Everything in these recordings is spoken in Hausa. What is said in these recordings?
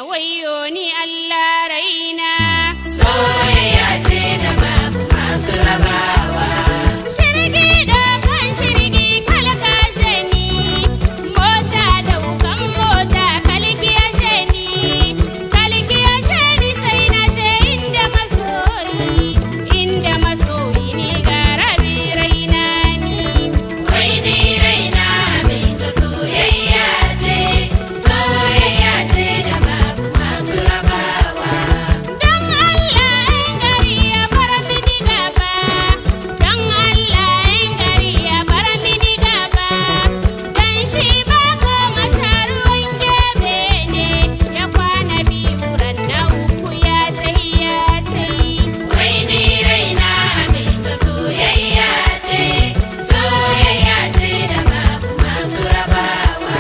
Wayo ni Allah raina. Soyayya ce da babu masu rabawa. Shirgi da kan shirgi kalkashe ni, mota da wukan mota kalkiyashe ni sai na je inda masoyi ni ga rabi raina ni. Wai ni raina min ga soyayya ce da babu masu rabawa. Don Allah in gari ya bar mini gaba, don Allah in gari ya bar mini gaba, dan shi ba koma sharuwan gebe ne, ya kwana biyu ran na uku ya tahi. Wai ni raina min ga soyayya ce da babu masu rabawa.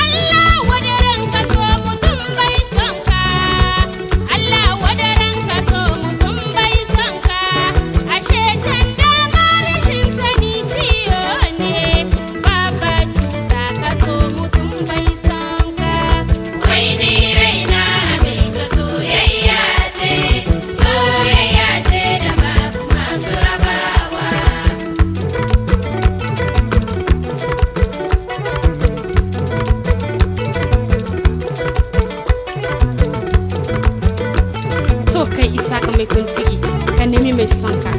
Allah wadaran ka so mutum bai son ka, Allah wadaran ka so mutum bai son ka, ashe can dama rashin sani ciyo ne, baba cuta ka so mutum bai son ka. Wai ni raina min ga soyayya ce da babu masu rabawa. To kai isa ka mai kuntigi ka nemi mai son ka.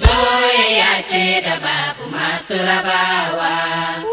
Soyayya ce da babu masu rabawa.